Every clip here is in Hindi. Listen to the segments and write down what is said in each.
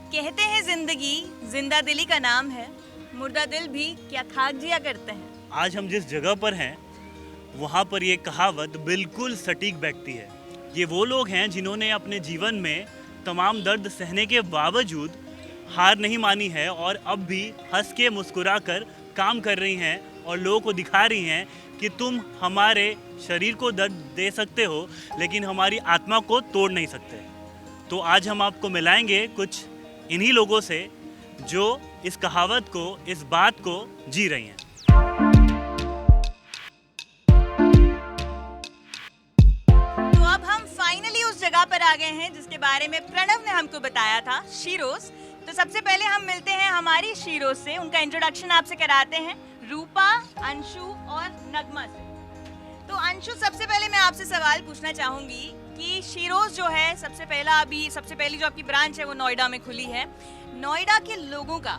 कहते हैं जिंदगी जिंदा दिली का नाम है, मुर्दा दिल भी क्या खाक जिया करते हैं। आज हम जिस जगह पर हैं वहाँ पर ये कहावत बिल्कुल सटीक बैठती है। ये वो लोग हैं जिन्होंने अपने जीवन में तमाम दर्द सहने के बावजूद हार नहीं मानी है और अब भी हंस के मुस्कुरा कर काम कर रही हैं और लोगों को दिखा रही हैं कि तुम हमारे शरीर को दर्द दे सकते हो लेकिन हमारी आत्मा को तोड़ नहीं सकते। तो आज हम आपको मिलाएंगे कुछ इन्हीं लोगों से जो इस कहावत को, इस बात को जी रही हैं। तो अब हम फाइनली उस जगह पर आ गए हैं जिसके बारे में प्रणव ने हमको बताया था, शीरोज। तो सबसे पहले हम मिलते हैं हमारी शीरोज से, उनका इंट्रोडक्शन आपसे कराते हैं, रूपा, अंशु और नगमा से। तो अंशु, सबसे पहले मैं आपसे सवाल पूछना चाहूंगी कि शीरोज जो है सबसे पहली जो आपकी ब्रांच है वो नोएडा में खुली है। नोएडा के लोगों का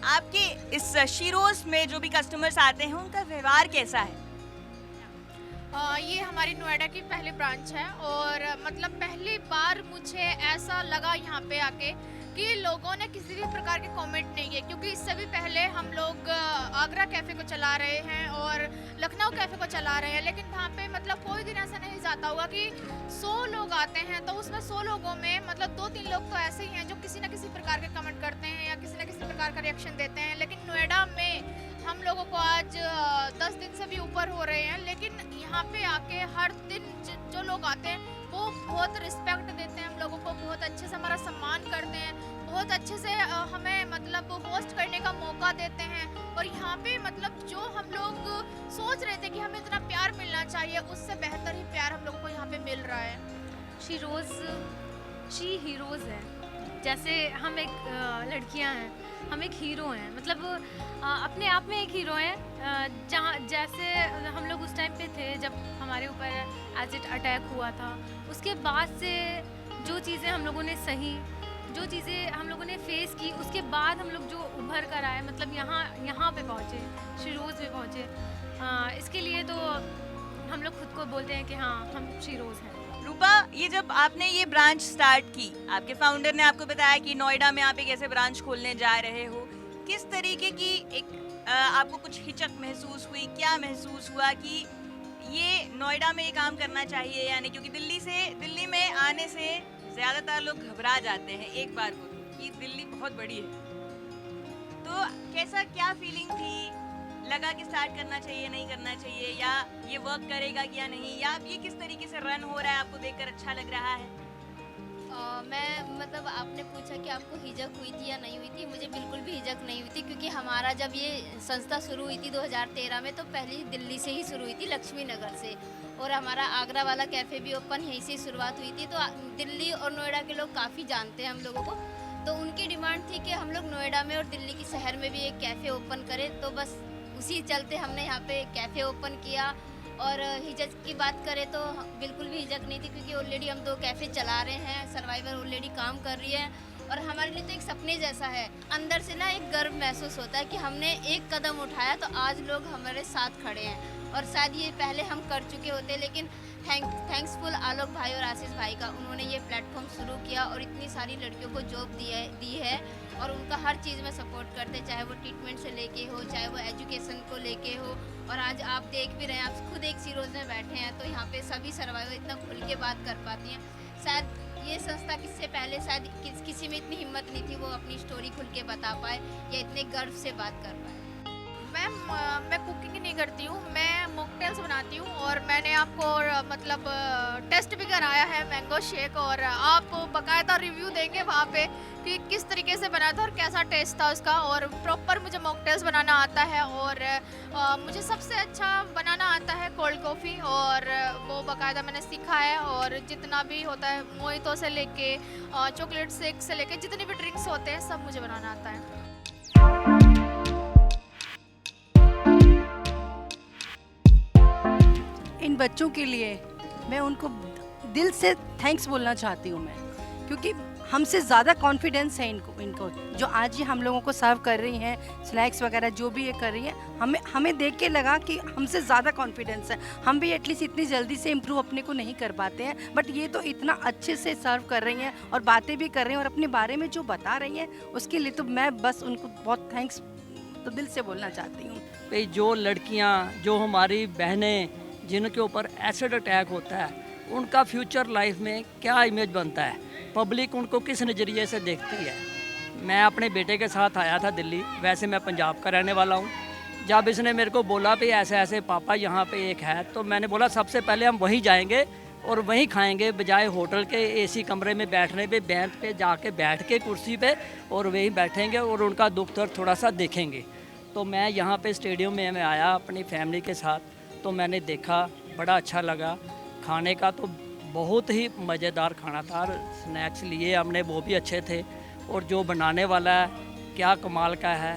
आपके इस शीरोज में जो भी कस्टमर्स आते हैं उनका व्यवहार कैसा है? ये हमारी नोएडा की पहली ब्रांच है और मतलब पहली बार मुझे ऐसा लगा यहाँ पे आके कि लोगों ने किसी भी प्रकार के कमेंट नहीं किए, क्योंकि इससे भी पहले हम लोग आगरा कैफ़े को चला रहे हैं और लखनऊ कैफ़े को चला रहे हैं, लेकिन वहाँ पे मतलब कोई दिन ऐसा नहीं जाता होगा कि 100 लोग आते हैं तो उसमें 100 लोगों में मतलब 2-3 लोग तो ऐसे ही हैं जो किसी न किसी प्रकार के कमेंट करते हैं या किसी न किसी प्रकार का रिएक्शन देते हैं। लेकिन नोएडा में हम लोगों को आज 10 दिन से भी ऊपर हो रहे हैं, लेकिन यहाँ पे आके हर दिन जो लोग आते हैं वो बहुत रिस्पेक्ट देते हैं हम लोगों को, बहुत अच्छे से हमारा सम्मान करते हैं, बहुत अच्छे से हमें मतलब होस्ट करने का मौका देते हैं। और यहाँ पे मतलब जो हम लोग सोच रहे थे कि हमें इतना प्यार मिलना चाहिए, उससे बेहतर ही प्यार हम लोगों को यहाँ पे मिल रहा है। शी हीरोज़ है। जैसे हम एक लड़कियां हैं, हम एक हीरो हैं, मतलब अपने आप में एक हीरो हैं। जहाँ जैसे हम लोग उस टाइम पे थे जब हमारे ऊपर एसिड अटैक हुआ था, उसके बाद से जो चीज़ें हम लोगों ने सही, जो चीज़ें हम लोगों ने फेस की, उसके बाद हम लोग जो उभर कर आए, मतलब यहाँ पे पहुँचे, शीरोज़ पे पहुँचे। इसके लिए तो हम लोग खुद को बोलते हैं कि हाँ, हम शीरोज़ हैं। रूपा, ये जब आपने ये ब्रांच स्टार्ट की, आपके फाउंडर ने आपको बताया कि नोएडा में आप एक ऐसे ब्रांच खोलने जा रहे हो, किस तरीके की आपको कुछ हिचक महसूस हुई? क्या महसूस हुआ कि ये नोएडा में ये काम करना चाहिए या नहीं? क्योंकि दिल्ली में आने से ज़्यादातर लोग घबरा जाते हैं एक बार को कि दिल्ली बहुत बड़ी है। तो क्या फीलिंग थी? लगा कि स्टार्ट करना चाहिए, नहीं करना चाहिए, या ये वर्क करेगा या नहीं, या ये किस तरीके से रन हो रहा है, आपको देखकर अच्छा लग रहा है? मैं मतलब आपने पूछा कि आपको हिचक हुई थी या नहीं हुई थी, मुझे बिल्कुल भी हिचक नहीं हुई थी, क्योंकि हमारा जब ये संस्था शुरू हुई थी 2013 में, तो पहले दिल्ली से ही शुरू हुई थी, लक्ष्मी नगर से, और हमारा आगरा वाला कैफ़े भी ओपन यहीं से शुरुआत हुई थी। तो दिल्ली और नोएडा के लोग काफ़ी जानते हैं हम लोगों को, तो उनकी डिमांड थी कि हम लोग नोएडा में और दिल्ली की शहर में भी एक कैफ़े ओपन करें, तो बस उसी चलते हमने यहाँ पे कैफ़े ओपन किया। और हिचक की बात करें तो बिल्कुल भी हिचक नहीं थी, क्योंकि ऑलरेडी हम 2 कैफ़े चला रहे हैं, सर्वाइवर ऑलरेडी काम कर रही है, और हमारे लिए तो एक सपने जैसा है। अंदर से ना एक गर्व महसूस होता है कि हमने एक कदम उठाया तो आज लोग हमारे साथ खड़े हैं, और शायद ये पहले हम कर चुके होते, लेकिन थैंक्सफुल आलोक भाई और आशीष भाई का, उन्होंने ये प्लेटफॉर्म शुरू किया और इतनी सारी लड़कियों को जॉब दी है, और उनका हर चीज़ में सपोर्ट करते, चाहे वो ट्रीटमेंट से लेके हो, चाहे वो एजुकेशन को लेके हो। और आज आप देख भी रहे हैं, आप खुद एक शीरोज़ में बैठे हैं, तो यहाँ पे सभी सर्वाइवर इतना खुल के बात कर पाती हैं। शायद ये संस्था किससे पहले शायद किसी में इतनी हिम्मत नहीं थी वो अपनी स्टोरी खुल के बता पाए या इतने गर्व से बात कर पाए। मैम, मैं कुकिंग नहीं करती हूँ, मैं मॉकटेल्स बनाती हूँ, और मैंने आपको मतलब टेस्ट भी कराया है मैंगो शेक, और आप बाकायदा रिव्यू देंगे वहाँ पे कि किस तरीके से बना था और कैसा टेस्ट था उसका। और प्रॉपर मुझे मॉकटेल्स बनाना आता है, और मुझे सबसे अच्छा बनाना आता है कोल्ड कॉफ़ी, और वो बाकायदा मैंने सीखा है। और जितना भी होता है, मोहितो से लेके चॉकलेट शेक से लेके जितने भी ड्रिंक्स होते हैं, सब मुझे बनाना आता है। इन बच्चों के लिए मैं उनको दिल से थैंक्स बोलना चाहती हूँ मैं, क्योंकि हमसे ज़्यादा कॉन्फिडेंस है इनको जो आज ये हम लोगों को सर्व कर रही हैं, स्नैक्स वगैरह जो भी ये कर रही हैं, हमें देख के लगा कि हमसे ज़्यादा कॉन्फिडेंस है। हम भी एटलीस्ट इतनी जल्दी से इम्प्रूव अपने को नहीं कर पाते हैं, बट ये तो इतना अच्छे से सर्व कर रही हैं और बातें भी कर रही हैं और अपने बारे में जो बता रही हैं उसके लिए तो मैं बस उनको बहुत थैंक्स तो दिल से बोलना चाहती हूँ। भाई जो लड़कियां, जो हमारी बहनें जिनके ऊपर एसिड अटैक होता है, उनका फ्यूचर लाइफ में क्या इमेज बनता है, पब्लिक उनको किस नज़रिए से देखती है। मैं अपने बेटे के साथ आया था दिल्ली, वैसे मैं पंजाब का रहने वाला हूँ। जब इसने मेरे को बोला भी ऐसे ऐसे पापा यहाँ पे एक है, तो मैंने बोला सबसे पहले हम वहीं जाएंगे और वहीं खाएंगे, बजाय होटल के एसी कमरे में बैठने पे, बेंच पे जाके बैठ के कुर्सी पे और वहीं बैठेंगे और उनका दुख दर्द थोड़ा सा देखेंगे। तो मैं यहाँ पे स्टेडियम में मैं आया अपनी फैमिली के साथ, तो मैंने देखा, बड़ा अच्छा लगा। खाने का तो बहुत ही मज़ेदार खाना था, स्नैक्स लिए हमने वो भी अच्छे थे, और जो बनाने वाला है क्या कमाल का है।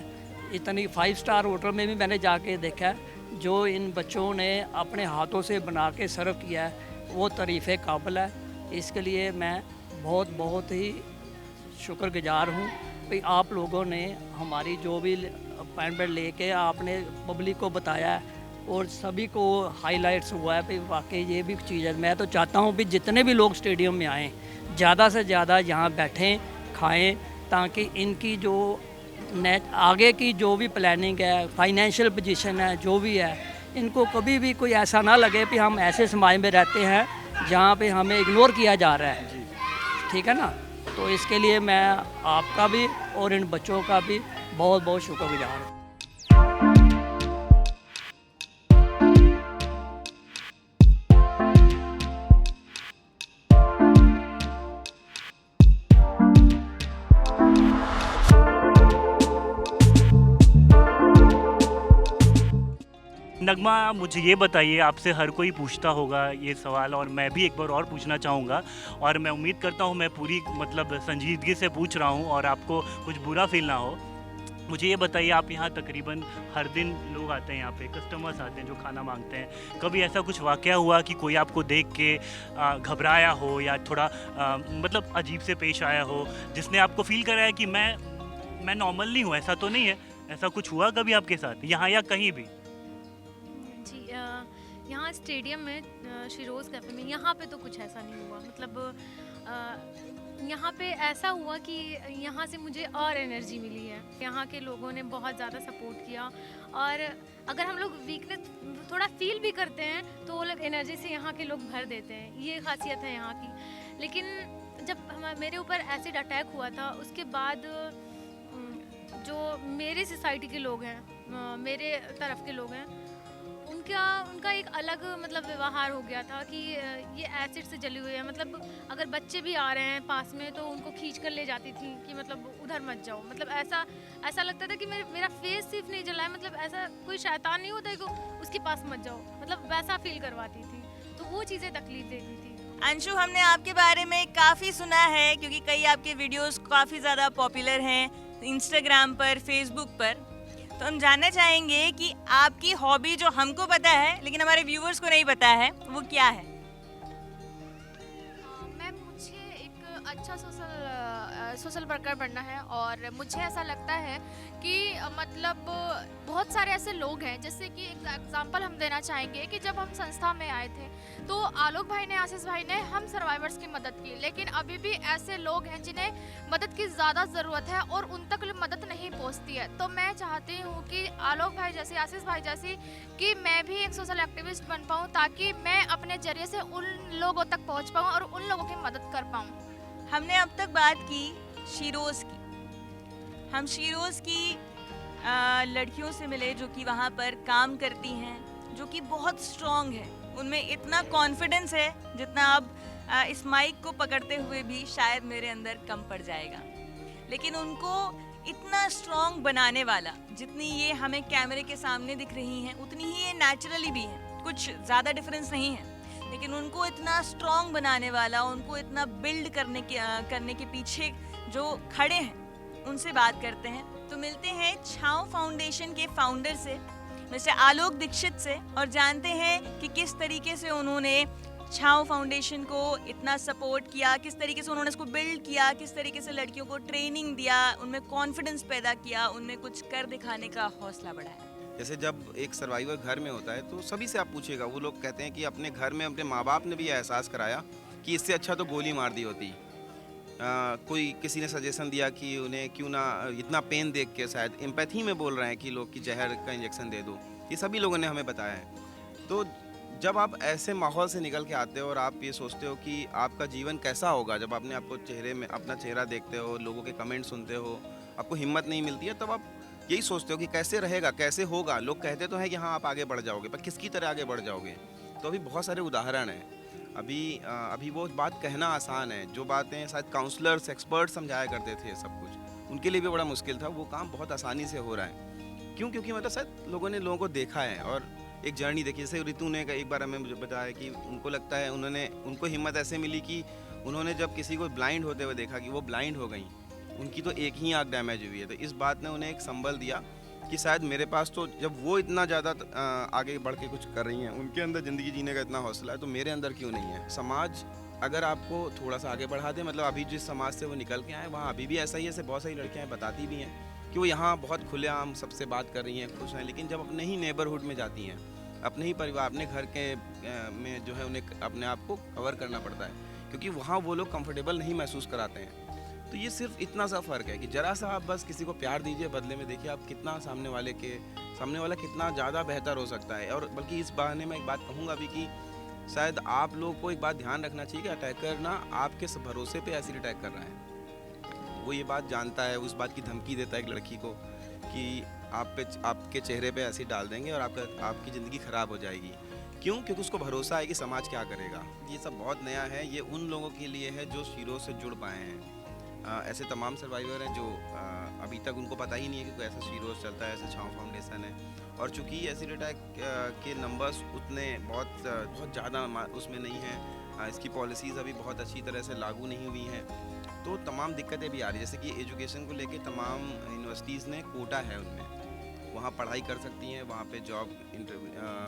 इतनी 5 स्टार होटल में भी मैंने जाके देखा, जो इन बच्चों ने अपने हाथों से बना के सर्व किया है वो तारीफ़ काबिल है। इसके लिए मैं बहुत बहुत ही शुक्रगुजार हूँ कि आप लोगों ने हमारी जो भी अपॉइंटमेंट लेके आपने पब्लिक को बताया है और सभी को हाइलाइट्स हुआ है। भाई वाकई ये भी चीज़ है। मैं तो चाहता हूँ कि जितने भी लोग स्टेडियम में आएँ, ज़्यादा से ज़्यादा यहाँ बैठें, खाएं, ताकि इनकी जो आगे की जो भी प्लानिंग है, फाइनेंशियल पोजीशन है, जो भी है, इनको कभी भी कोई ऐसा ना लगे कि हम ऐसे समाज में रहते हैं जहाँ पे हमें इग्नोर किया जा रहा है। ठीक है ना? तो इसके लिए मैं आपका भी और इन बच्चों का भी बहुत बहुत शुक्रगुजार हूँ। नगमा, मुझे ये बताइए, आपसे हर कोई पूछता होगा ये सवाल और मैं भी एक बार और पूछना चाहूँगा, और मैं उम्मीद करता हूँ मैं पूरी मतलब संजीदगी से पूछ रहा हूँ और आपको कुछ बुरा फील ना हो। मुझे ये बताइए, आप यहाँ तकरीबन हर दिन लोग आते हैं, यहाँ पे कस्टमर्स आते हैं जो खाना मांगते हैं, कभी ऐसा कुछ वाक़या हुआ कि कोई आपको देख के घबराया हो या थोड़ा मतलब अजीब से पेश आया हो, जिसने आपको फील कराया कि मैं नॉर्मल नहीं हूँ? ऐसा तो नहीं है? ऐसा कुछ हुआ कभी आपके साथ यहाँ या कहीं भी? जी, यहाँ स्टेडियम में शिरोज़ कैफ़े में यहाँ पे तो कुछ ऐसा नहीं हुआ। मतलब यहाँ पे ऐसा हुआ कि यहाँ से मुझे और एनर्जी मिली है। यहाँ के लोगों ने बहुत ज़्यादा सपोर्ट किया, और अगर हम लोग वीकनेस थोड़ा फील भी करते हैं तो वो लोग एनर्जी से यहाँ के लोग भर देते हैं। ये खासियत है यहाँ की। लेकिन जब मेरे ऊपर एसिड अटैक हुआ था, उसके बाद जो मेरे सोसाइटी के लोग हैं, मेरे तरफ के लोग हैं, उनका एक अलग मतलब व्यवहार हो गया था कि ये एसिड से जली हुई है। मतलब अगर बच्चे भी आ रहे हैं पास में तो उनको खींच कर ले जाती थी कि मतलब उधर मत जाओ। मतलब ऐसा लगता था कि मेरा फेस सिर्फ नहीं जला है, मतलब ऐसा कोई शैतान नहीं होता है कि उसके पास मत जाओ, मतलब वैसा फील करवाती थी। तो वो चीज़ें तकलीफ देती थी। अंशु, हमने आपके बारे में काफ़ी सुना है क्योंकि कई आपके वीडियोस काफ़ी ज़्यादा पॉपुलर हैं इंस्टाग्राम पर, फेसबुक पर। तो हम जानना चाहेंगे कि आपकी हॉबी जो हमको पता है लेकिन हमारे व्यूअर्स को नहीं पता है, वो क्या है? मुझे एक अच्छा सोशल वर्कर बनना है, और मुझे ऐसा लगता है कि मतलब बहुत सारे ऐसे लोग हैं, जैसे कि एक एग्जांपल हम देना चाहेंगे कि जब हम संस्था में आए थे तो आलोक भाई ने, आशीष भाई ने हम सर्वाइवर्स की मदद की, लेकिन अभी भी ऐसे लोग हैं जिन्हें मदद की ज़्यादा ज़रूरत है और उन तक मदद नहीं पहुंचती है। तो मैं चाहती हूं कि आलोक भाई जैसी, आशीष भाई जैसी, कि मैं भी एक सोशल एक्टिविस्ट बन पाऊं, ताकि मैं अपने जरिए से उन लोगों तक पहुंच पाऊं और उन लोगों की मदद कर पाऊं। हमने अब तक बात की शिरोज़ की। हम शिरोज़ की लड़कियों से मिले जो कि वहाँ पर काम करती हैं, जो कि बहुत स्ट्रॉन्ग है, उनमें इतना कॉन्फिडेंस है जितना अब इस माइक को पकड़ते हुए भी शायद मेरे अंदर कम पड़ जाएगा। लेकिन उनको इतना स्ट्रॉन्ग बनाने वाला, जितनी ये हमें कैमरे के सामने दिख रही हैं उतनी ही ये नेचुरली भी हैं, कुछ ज़्यादा डिफरेंस नहीं है। लेकिन उनको इतना स्ट्रॉन्ग बनाने वाला, उनको इतना बिल्ड करने के पीछे जो खड़े हैं, उनसे बात करते हैं। तो मिलते हैं छाँव फाउंडेशन के फाउंडर से, मिस्टर आलोक दीक्षित से, और जानते हैं कि किस तरीके से उन्होंने छाव फाउंडेशन को इतना सपोर्ट किया, किस तरीके से उन्होंने इसको बिल्ड किया, किस तरीके से लड़कियों को ट्रेनिंग दिया, उनमें कॉन्फिडेंस पैदा किया, उनमें कुछ कर दिखाने का हौसला बढ़ाया? जैसे जब एक सर्वाइवर घर में होता है तो सभी से आप पूछिएगा, वो लोग कहते हैं कि अपने घर में अपने माँ बाप ने भी एहसास कराया कि इससे अच्छा तो गोली मार दी होती। कोई किसी ने सजेशन दिया कि उन्हें क्यों ना इतना पेन देख के, शायद एम्पैथी में बोल रहे हैं कि लोग कि जहर का इंजेक्शन दे दो, ये सभी लोगों ने हमें बताया है। तो जब आप ऐसे माहौल से निकल के आते हो और आप ये सोचते हो कि आपका जीवन कैसा होगा, जब आपने आपको चेहरे में अपना चेहरा देखते हो, लोगों के कमेंट सुनते हो, आपको हिम्मत नहीं मिलती है, तब आप यही सोचते हो कि कैसे रहेगा, कैसे होगा। लोग कहते तो हैं कि हाँ आप आगे बढ़ जाओगे, पर किसकी तरह आगे बढ़ जाओगे। तो अभी बहुत सारे उदाहरण हैं। अभी वो बात कहना आसान है, जो बातें शायद काउंसलर्स एक्सपर्ट समझाया करते थे सब कुछ, उनके लिए भी बड़ा मुश्किल था, वो काम बहुत आसानी से हो रहा है। क्यों? क्योंकि मतलब शायद लोगों ने लोगों को देखा है और एक जर्नी देखी। जैसे ऋतु ने एक बार हमें मुझे बताया कि उनको लगता है उनको हिम्मत ऐसे मिली कि उन्होंने जब किसी को ब्लाइंड होते हुए देखा कि वो ब्लाइंड हो गई, उनकी तो एक ही आँख डैमेज हुई है, तो इस बात ने उन्हें एक संबल दिया कि शायद मेरे पास तो, जब वो इतना ज़्यादा आगे बढ़ के कुछ कर रही हैं, उनके अंदर ज़िंदगी जीने का इतना हौसला है, तो मेरे अंदर क्यों नहीं है। समाज अगर आपको थोड़ा सा आगे बढ़ा दे, मतलब अभी जिस समाज से वो निकल के आए वहाँ अभी भी ऐसा ही है। ऐसे बहुत सारी लड़कियाँ बताती भी हैं कि वो यहाँ बहुत खुलेआम सबसे बात कर रही हैं, खुश हैं, लेकिन जब अपने ही नेबरहुड में जाती हैं, अपने ही परिवार, अपने घर के में जो है उन्हें अपने आप को कवर करना पड़ता है, क्योंकि वहाँ वो लोग कंफर्टेबल नहीं महसूस कराते हैं। तो ये सिर्फ इतना सा फ़र्क है कि ज़रा सा आप बस किसी को प्यार दीजिए, बदले में देखिए आप कितना सामने वाला कितना ज़्यादा बेहतर हो सकता है। और बल्कि इस बहाने में एक बात कहूँगा भी कि शायद आप लोग को एक बात ध्यान रखना चाहिए कि अटैकर ना आपके भरोसे पे एसिड अटैक कर रहा है। वो ये बात जानता है, उस बात की धमकी देता है एक लड़की को कि आपके चेहरे पे एसिड डाल देंगे और आपकी ज़िंदगी ख़राब हो जाएगी। क्यों? क्योंकि उसको भरोसा है कि समाज क्या करेगा। ये सब बहुत नया है, ये उन लोगों के लिए है जो शीरोज़ से जुड़ पाए हैं। ऐसे तमाम सर्वाइवर हैं जो अभी तक उनको पता ही नहीं है कि कोई ऐसा शीरोज़ चलता है, ऐसा छाव फाउंडेशन है। और चूँकि एसिड अटैक के नंबर्स उतने बहुत ज़्यादा उसमें नहीं हैं, इसकी पॉलिसीज़ अभी बहुत अच्छी तरह से लागू नहीं हुई हैं, तो तमाम दिक्कतें भी आ रही हैं। जैसे कि एजुकेशन को लेके तमाम यूनिवर्सिटीज़ ने कोटा है, उनमें वहाँ पढ़ाई कर सकती हैं, वहाँ पे जॉब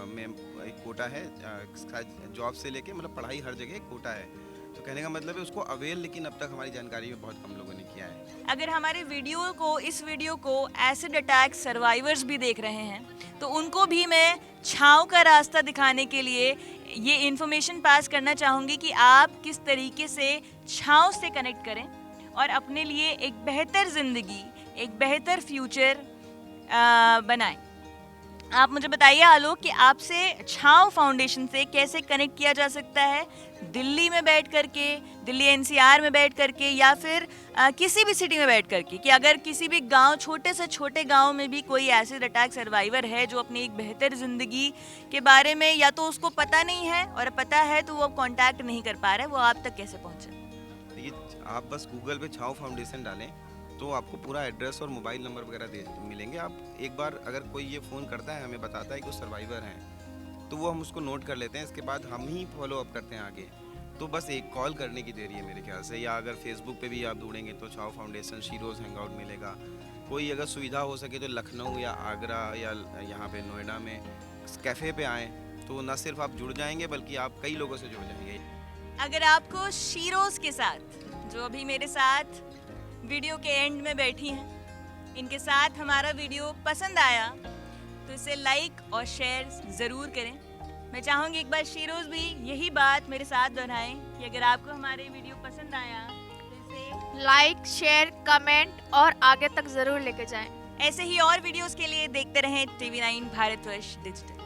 में एक कोटा है, जॉब से लेके मतलब पढ़ाई हर जगह एक कोटा है। तो कहने का मतलब है उसको अवेल, लेकिन अब तक हमारी जानकारी में बहुत कम लोगों ने किया है। अगर हमारे इस वीडियो को एसिड अटैक सर्वाइवर्स भी देख रहे हैं, तो उनको भी मैं छाव का रास्ता दिखाने के लिए ये इन्फॉर्मेशन पास करना चाहूँगी कि आप किस तरीके से छाव से कनेक्ट करें और अपने लिए एक बेहतर ज़िंदगी, एक बेहतर फ्यूचर बनाएं। आप मुझे बताइए आलोक कि आपसे छाव फाउंडेशन से कैसे कनेक्ट किया जा सकता है, दिल्ली में बैठ करके, दिल्ली एनसीआर में बैठ करके, या फिर किसी भी सिटी में बैठ करके, कि अगर किसी भी गांव, छोटे से छोटे गांव में भी कोई एसिड अटैक सर्वाइवर है जो अपनी एक बेहतर ज़िंदगी के बारे में या तो उसको पता नहीं है, और पता है तो वो कांटेक्ट नहीं कर पा रहा है, वो आप तक कैसे पहुँचे? देखिए, आप बस गूगल पे छाव फाउंडेशन डालें तो आपको पूरा एड्रेस और मोबाइल नंबर वगैरह मिलेंगे। आप एक बार अगर कोई ये फ़ोन करता है, हमें बताता है कि वो सर्वाइवर हैं, तो वो हम उसको नोट कर लेते हैं, इसके बाद हम ही फॉलो अप करते हैं आगे। तो बस एक कॉल करने की देरी है मेरे ख्याल से, या अगर फेसबुक पे भी आप ढूंढेंगे तो छाव फाउंडेशन शीरोज़ हैंगआउट मिलेगा। कोई अगर सुविधा हो सके तो लखनऊ या आगरा या यहाँ पे नोएडा में कैफ़े पे आएँ, तो न सिर्फ आप जुड़ जाएंगे बल्कि आप कई लोगों से जुड़ जाएंगे। अगर आपको शीरोज़ के साथ, जो अभी मेरे साथ वीडियो के एंड में बैठी हैं, इनके साथ हमारा वीडियो पसंद आया तो इसे लाइक और शेयर ज़रूर करें। मैं चाहूँगी एक बार शीरोज़ भी यही बात मेरे साथ दोहराएं कि अगर आपको हमारे वीडियो पसंद आया तो इसे लाइक, शेयर, कमेंट और आगे तक ज़रूर लेके जाएं। ऐसे ही और वीडियोस के लिए देखते रहें TV9 भारतवर्ष डिजिटल।